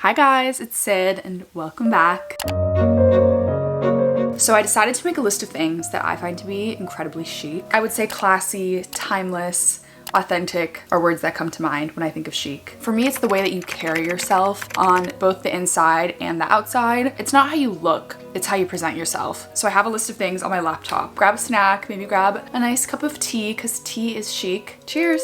Hi guys, it's Sid and welcome back. So I decided to make a list of things that I find to be incredibly chic. I would say classy, timeless, authentic are words that come to mind when I think of chic. For me, it's the way that you carry yourself on both the inside and the outside. It's not how you look, it's how you present yourself. So I have a list of things on my laptop. Grab a snack, maybe grab a nice cup of tea because tea is chic. Cheers.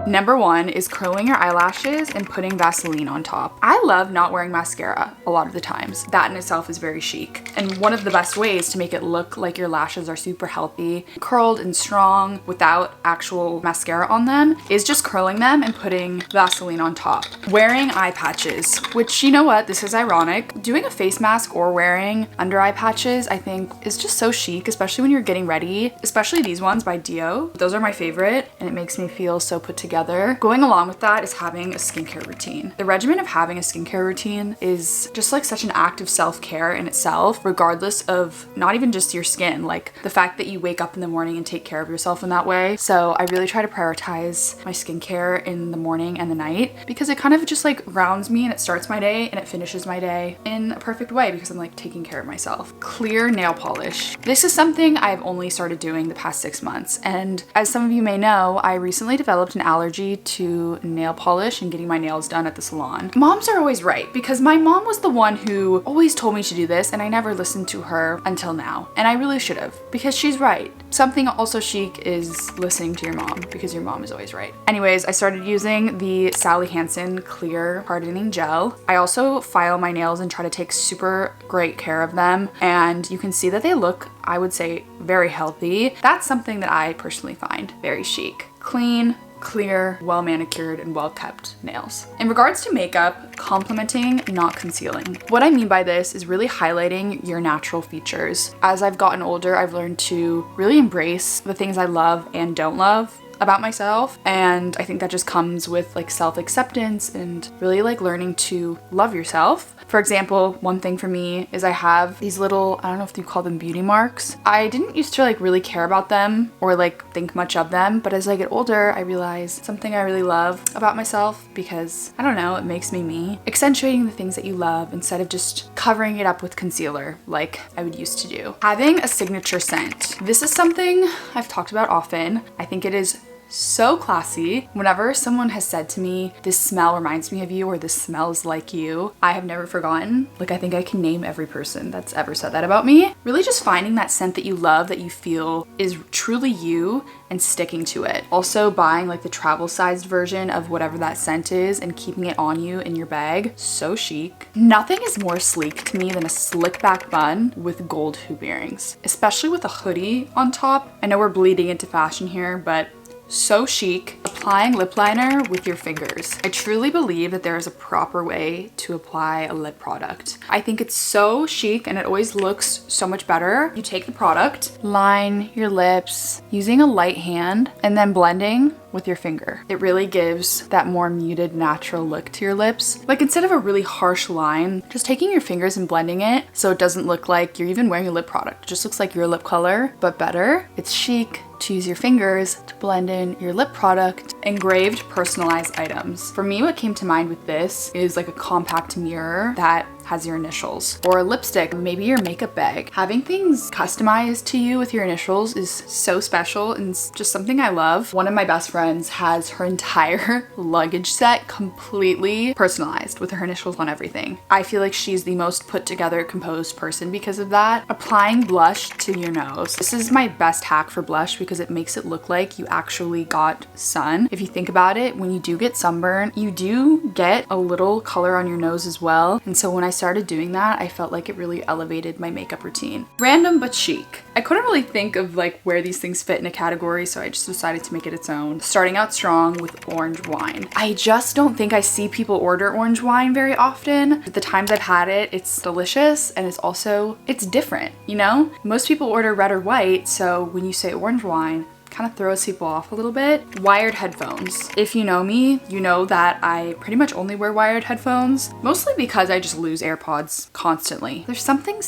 Number one is curling your eyelashes and putting Vaseline on top. I love not wearing mascara a lot of the times. That in itself is very chic. And one of the best ways to make it look like your lashes are super healthy, curled and strong without actual mascara on them is just curling them and putting Vaseline on top. Wearing eye patches, which you know what, this is ironic. Doing a face mask or wearing under eye patches I think is just so chic, especially when you're getting ready, especially these ones by Dio. Those are my favorite and it makes me feel so put together. Going along with that is having a skincare routine. The regimen of having a skincare routine is just like such an act of self-care in itself, regardless of not even just your skin, like the fact that you wake up in the morning and take care of yourself in that way. So I really try to prioritize my skincare in the morning and the night because it kind of just like grounds me and it starts my day and it finishes my day in a perfect way because I'm like taking care of myself. Clear nail polish. This is something I've only started doing the past 6 months. And as some of you may know, I recently developed an allergy to nail polish and getting my nails done at the salon. Moms are always right because my mom was the one who always told me to do this and I never listened to her until now. And I really should have because she's right. Something also chic is listening to your mom because your mom is always right. Anyways, I started using the Sally Hansen clear hardening gel. I also file my nails and try to take super great care of them. And you can see that they look, I would say, very healthy. That's something that I personally find very chic. Clean, clear, well manicured, and well kept nails. In regards to makeup, complementing, not concealing. What I mean by this is really highlighting your natural features. As I've gotten older, I've learned to really embrace the things I love and don't love about myself, and I think that just comes with like self-acceptance and really like learning to love yourself. For example, one thing for me is I have these little, I don't know if you call them beauty marks. I didn't used to like really care about them or like think much of them, but as I get older, I realize something I really love about myself because, I don't know, it makes me me. Accentuating the things that you love instead of just covering it up with concealer like I would used to do. Having a signature scent. This is something I've talked about often. I think it is so classy. Whenever someone has said to me, this smell reminds me of you or this smells like you, I have never forgotten. Like I think I can name every person that's ever said that about me. Really just finding that scent that you love, that you feel is truly you and sticking to it. Also buying like the travel sized version of whatever that scent is and keeping it on you in your bag. So chic. Nothing is more sleek to me than a slick back bun with gold hoop earrings, especially with a hoodie on top. I know we're bleeding into fashion here, but so chic. Applying lip liner with your fingers. I truly believe that there is a proper way to apply a lip product. I think it's so chic and it always looks so much better. You take the product, line your lips using a light hand, and then blending with your finger. It really gives that more muted, natural look to your lips. Like instead of a really harsh line, just taking your fingers and blending it so it doesn't look like you're even wearing a lip product. It just looks like your lip color, but better. It's chic to use your fingers to blend in your lip product. Engraved personalized items. For me, what came to mind with this is like a compact mirror that has your initials, or a lipstick, maybe your makeup bag. Having things customized to you with your initials is so special and it's just something I love. One of my best friends has her entire luggage set completely personalized with her initials on everything. I feel like she's the most put together, composed person because of that. Applying blush to your nose. This is my best hack for blush because it makes it look like you actually got sun. If you think about it, when you do get sunburn, you do get a little color on your nose as well. And so when I started doing that, I felt like it really elevated my makeup routine. Random but chic. I couldn't really think of like where these things fit in a category, so I just decided to make it its own. Starting out strong with orange wine. I just don't think I see people order orange wine very often. The times I've had it, it's delicious and it's different, you know? Most people order red or white, so when you say orange wine, kind of throws people off a little bit. Wired headphones. If you know me, you know that I pretty much only wear wired headphones, mostly because I just lose AirPods constantly. There's something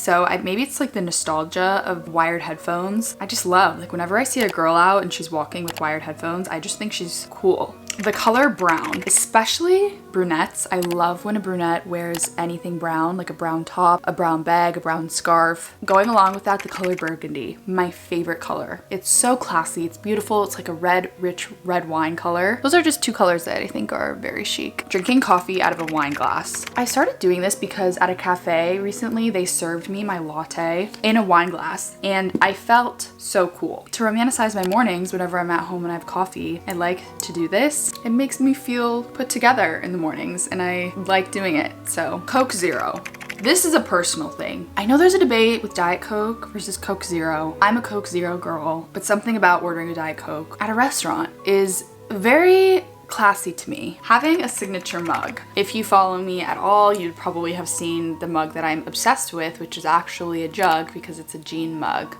maybe it's like the nostalgia of wired headphones. I just love, like whenever I see a girl out and she's walking with wired headphones, I just think she's cool. The color brown, especially brunettes. I love when a brunette wears anything brown, like a brown top, a brown bag, a brown scarf. Going along with that, the color burgundy, my favorite color. It's so classy, it's beautiful. It's like a red, rich red wine color. Those are just two colors that I think are very chic. Drinking coffee out of a wine glass. I started doing this because at a cafe recently, they served me my latte in a wine glass and I felt so cool. To romanticize my mornings whenever I'm at home and I have coffee, I like to do this. It makes me feel put together in the mornings and I like doing it. So Coke Zero. This is a personal thing. I know there's a debate with Diet Coke versus Coke Zero. I'm a Coke Zero girl, but something about ordering a Diet Coke at a restaurant is very classy to me. Having a signature mug. If you follow me at all, you'd probably have seen the mug that I'm obsessed with, which is actually a jug because it's a jean mug.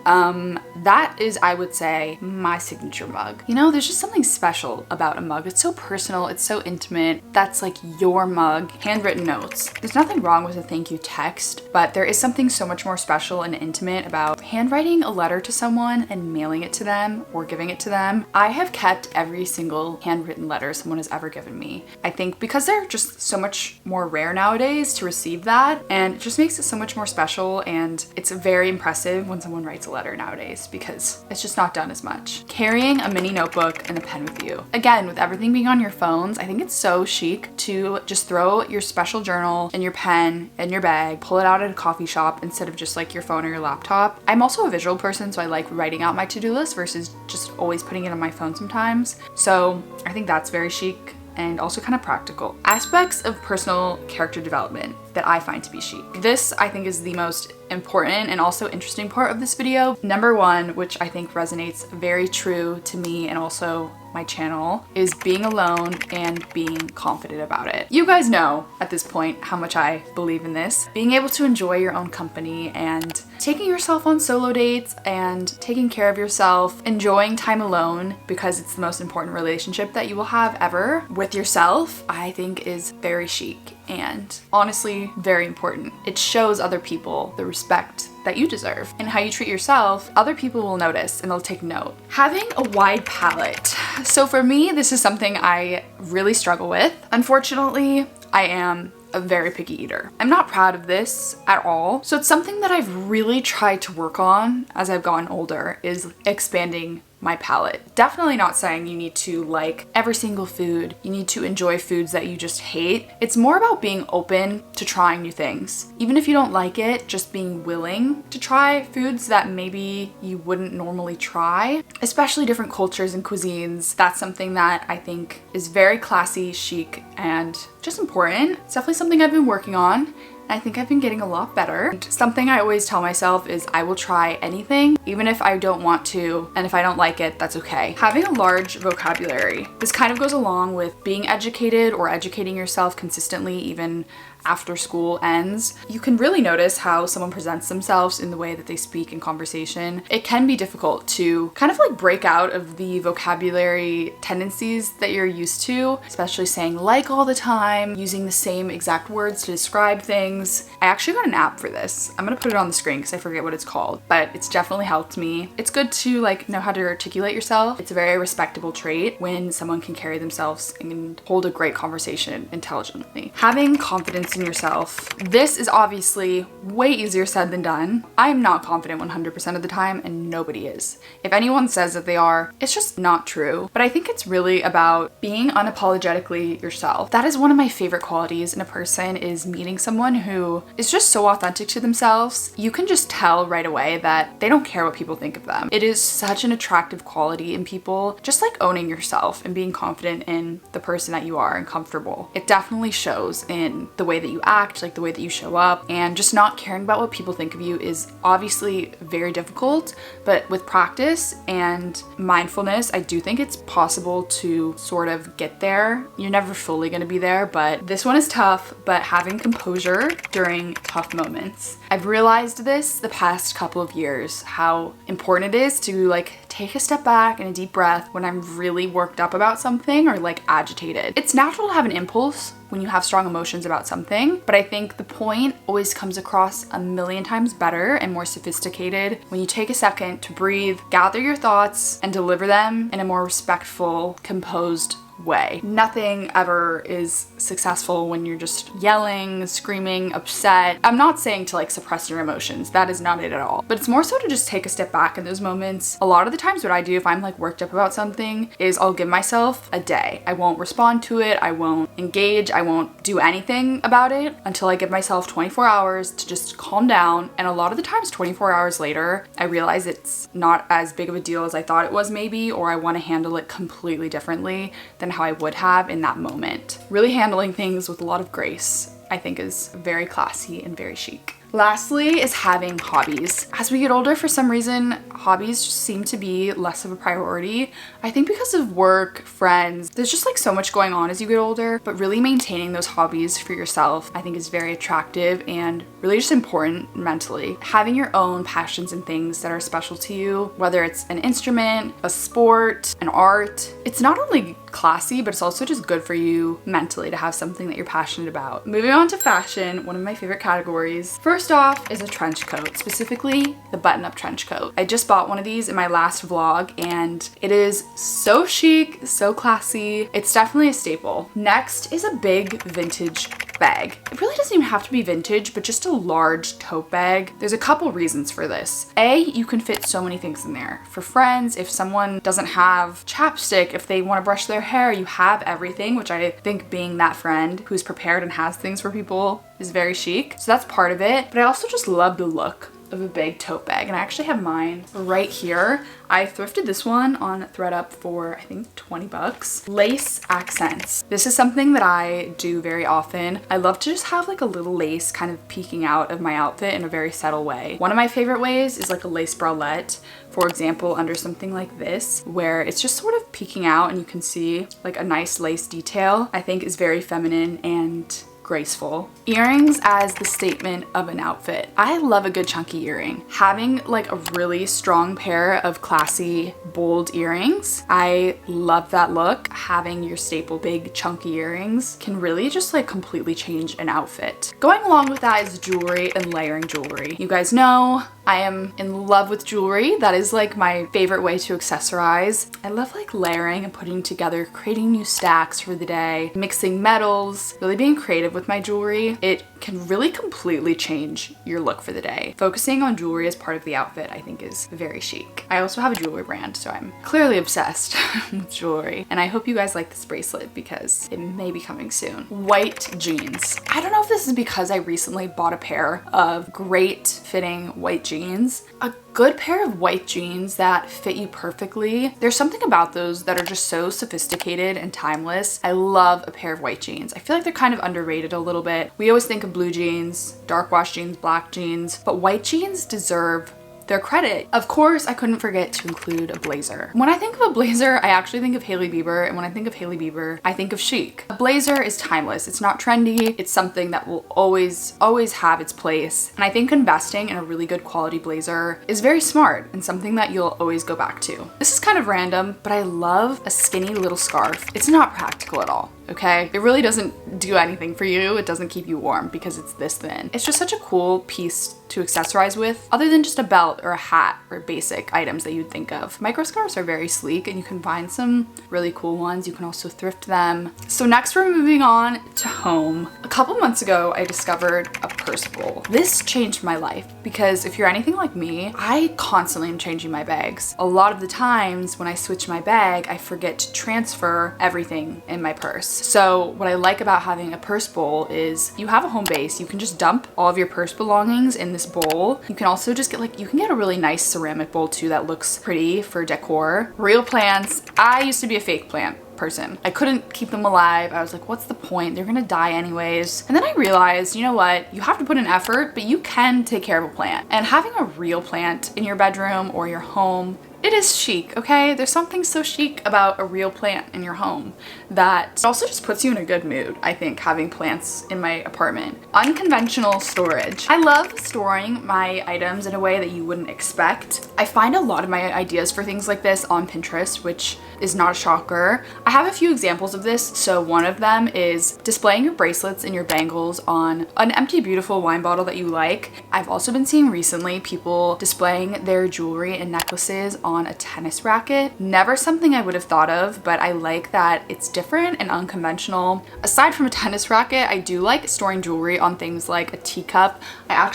That is, I would say, my signature mug. You know, there's just something special about a mug. It's so personal, it's so intimate. That's like your mug. Handwritten notes. There's nothing wrong with a thank you text, but there is something so much more special and intimate about handwriting a letter to someone and mailing it to them or giving it to them. I have kept every single handwritten letter someone has ever given me. I think because they're just so much more rare nowadays to receive that, and it just makes it so much more special, and it's very impressive when someone writes a letter nowadays because it's just not done as much. Carrying a mini notebook and a pen with you. Again, with everything being on your phones, I think it's so chic to just throw your special journal and your pen in your bag, pull it out at a coffee shop instead of just like your phone or your laptop. I'm also a visual person, so I like writing out my to-do list versus just always putting it on my phone sometimes. So I think that's very chic and also kind of practical. Aspects of personal character development that I find to be chic. This, I think, is the most important and also interesting part of this video. Number one, which I think resonates very true to me and also my channel, is being alone and being confident about it. You guys know at this point how much I believe in this. Being able to enjoy your own company and taking yourself on solo dates and taking care of yourself, enjoying time alone because it's the most important relationship that you will have ever with yourself, I think is very chic and honestly very important. It shows other people the respect that you deserve, and how you treat yourself, other people will notice and they'll take note. Having a wide palette. So for me, this is something I really struggle with. Unfortunately, I am a very picky eater. I'm not proud of this at all. So it's something that I've really tried to work on as I've gotten older, is expanding my palate. Definitely not saying you need to like every single food. You need to enjoy foods that you just hate. It's more about being open to trying new things. Even if you don't like it, just being willing to try foods that maybe you wouldn't normally try, especially different cultures and cuisines. That's something that I think is very classy, chic, and just important. It's definitely something I've been working on. I think I've been getting a lot better. Something I always tell myself is I will try anything, even if I don't want to, and if I don't like it, that's okay. Having a large vocabulary. This kind of goes along with being educated or educating yourself consistently, even after school ends. You can really notice how someone presents themselves in the way that they speak in conversation. It can be difficult to kind of like break out of the vocabulary tendencies that you're used to, especially saying like all the time, using the same exact words to describe things. I actually got an app for this. I'm gonna put it on the screen because I forget what it's called, but it's definitely helped me. It's good to like know how to articulate yourself. It's a very respectable trait when someone can carry themselves and hold a great conversation intelligently. Having confidence in yourself. This is obviously way easier said than done. I'm not confident 100% of the time, and nobody is. If anyone says that they are, it's just not true. But I think it's really about being unapologetically yourself. That is one of my favorite qualities in a person, is meeting someone who is just so authentic to themselves. You can just tell right away that they don't care what people think of them. It is such an attractive quality in people, just like owning yourself and being confident in the person that you are and comfortable. It definitely shows in the way that you act, like the way that you show up, and just not caring about what people think of you is obviously very difficult, but with practice and mindfulness, I do think it's possible to sort of get there. You're never fully gonna be there, but this one is tough, but having composure during tough moments. I've realized this the past couple of years, how important it is to like take a step back and a deep breath when I'm really worked up about something or like agitated. It's natural to have an impulse when you have strong emotions about something, but I think the point always comes across a million times better and more sophisticated when you take a second to breathe, gather your thoughts, and deliver them in a more respectful, composed way. Nothing ever is successful when you're just yelling, screaming, upset. I'm not saying to like suppress your emotions, that is not it at all, but it's more so to just take a step back in those moments. A lot of the times what I do if I'm like worked up about something is I'll give myself a day. I won't respond to it, I won't engage, I won't do anything about it until I give myself 24 hours to just calm down, and a lot of the times 24 hours later I realize it's not as big of a deal as I thought it was maybe, or I want to handle it completely differently than how I would have in that moment. Really handling things with a lot of grace, I think, is very classy and very chic. Lastly is having hobbies. As we get older, for some reason, hobbies just seem to be less of a priority. I think because of work, friends, there's just like so much going on as you get older, but really maintaining those hobbies for yourself, I think is very attractive and really just important mentally. Having your own passions and things that are special to you, whether it's an instrument, a sport, an art, it's not only classy, but it's also just good for you mentally to have something that you're passionate about. Moving on to fashion, one of my favorite categories. First off is a trench coat, specifically the button-up trench coat. I just bought one of these in my last vlog and it is so chic, so classy. It's definitely a staple. Next is a big vintage bag. It really doesn't even have to be vintage, but just a large tote bag. There's a couple reasons for this. A, you can fit so many things in there. For friends, if someone doesn't have chapstick, if they want to brush their hair, you have everything, which I think being that friend who's prepared and has things for people is very chic. So that's part of it. But I also just love the look of a big tote bag, and I actually have mine right here. I thrifted this one on ThredUp for I think 20 bucks. Lace accents. This is something that I do very often. I love to just have like a little lace kind of peeking out of my outfit in a very subtle way. One of my favorite ways is like a lace bralette, for example, under something like this, where it's just sort of peeking out and you can see like a nice lace detail. I think is very feminine and graceful. Earrings as the statement of an outfit. I love a good chunky earring. Having like a really strong pair of classy, bold earrings, I love that look. Having your staple big chunky earrings can really just like completely change an outfit. Going along with that is jewelry and layering jewelry. You guys know I am in love with jewelry. That is like my favorite way to accessorize. I love like layering and putting together, creating new stacks for the day, mixing metals, really being creative with my jewelry. It can really completely change your look for the day. Focusing on jewelry as part of the outfit, I think, is very chic. I also have a jewelry brand, so I'm clearly obsessed with jewelry. And I hope you guys like this bracelet because it may be coming soon. White jeans. I don't know if this is because I recently bought a pair of great fitting white jeans. A good pair of white jeans that fit you perfectly. There's something about those that are just so sophisticated and timeless. I love a pair of white jeans. I feel like they're kind of underrated a little bit. We always think of blue jeans, dark wash jeans, black jeans, but white jeans deserve their credit. Of course, I couldn't forget to include a blazer. When I think of a blazer, I actually think of Hailey Bieber, and when I think of Hailey Bieber, I think of chic. A blazer is timeless. It's not trendy. It's something that will always have its place. And I think investing in a really good quality blazer is very smart and something that you'll always go back to. This is kind of random, but I love a skinny little scarf. It's not practical at all. Okay? It really doesn't do anything for you. It doesn't keep you warm because it's this thin. It's just such a cool piece to accessorize with, other than just a belt or a hat or basic items that you'd think of. Micro scarves are very sleek and you can find some really cool ones. You can also thrift them. So next we're moving on to home. A couple months ago, I discovered a purse bowl. This changed my life because if you're anything like me, I constantly am changing my bags. A lot of the times when I switch my bag, I forget to transfer everything in my purse. So what I like about having a purse bowl is you have a home base. You can just dump all of your purse belongings in this bowl. You can also just get you can get a really nice ceramic bowl too that looks pretty for decor. Real plants. I used to be a fake plant person. I couldn't keep them alive. I was like, what's the point? They're gonna die anyways. And then I realized, you know what? You have to put in effort, but you can take care of a plant. And having a real plant in your bedroom or your home, it is chic, okay? There's something so chic about a real plant in your home that also just puts you in a good mood, I think, having plants in my apartment. Unconventional storage. I love storing my items in a way that you wouldn't expect. I find a lot of my ideas for things like this on Pinterest, which is not a shocker. I have a few examples of this. So one of them is displaying your bracelets and your bangles on an empty, beautiful wine bottle that you like. I've also been seeing recently people displaying their jewelry and necklaces on a tennis racket. Never something I would have thought of, but I like that it's different and unconventional. Aside from a tennis racket, I do like storing jewelry on things like a teacup. I'll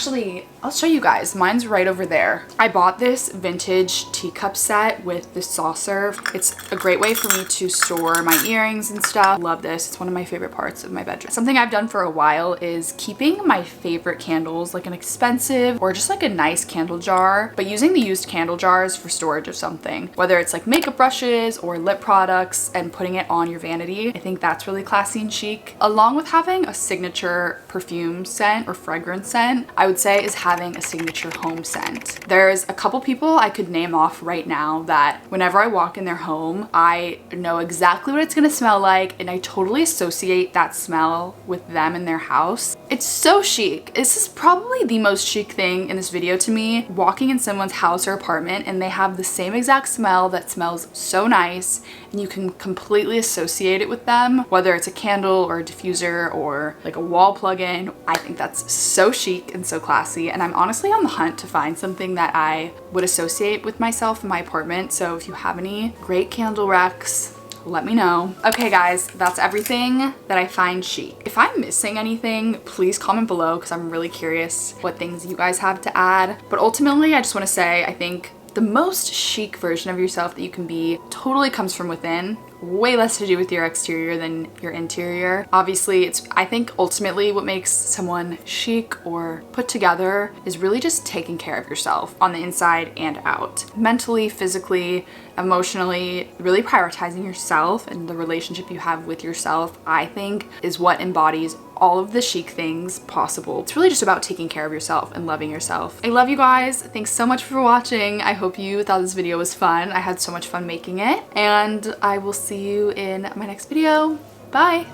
show you guys. Mine's right over there. I bought this vintage teacup set with the saucer. It's a great way for me to store my earrings and stuff. Love this. It's one of my favorite parts of my bedroom. Something I've done for a while is keeping my favorite candles, like an expensive or just like a nice candle jar, but using the used candle jars for storage of something, whether it's like makeup brushes or lip products, and putting it on your vanity. I think that's really classy and chic. Along with having a signature perfume scent or fragrance scent, I would say is having a signature home scent. There's a couple people I could name off right now that whenever I walk in their home, I know exactly what it's gonna smell like, and I totally associate that smell with them in their house. It's so chic. This is probably the most chic thing in this video to me, walking in someone's house or apartment and they have the same exact smell that smells so nice, and you can completely associate it with them, whether it's a candle or a diffuser or like a wall plug-in. I think that's so chic and so classy, and I'm honestly on the hunt to find something that I would associate with myself in my apartment. So if you have any great candle recs, let me know. Okay guys, that's everything that I find chic. If I'm missing anything, please comment below because I'm really curious what things you guys have to add. But ultimately, I just want to say, I think the most chic version of yourself that you can be totally comes from within. Way less to do with your exterior than your interior. Obviously, I think ultimately what makes someone chic or put together is really just taking care of yourself on the inside and out. Mentally, physically, emotionally, really prioritizing yourself and the relationship you have with yourself, I think, is what embodies all of the chic things possible. It's really just about taking care of yourself and loving yourself. I love you guys. Thanks so much for watching. I hope you thought this video was fun. I had so much fun making it, and I will see you in my next video. Bye.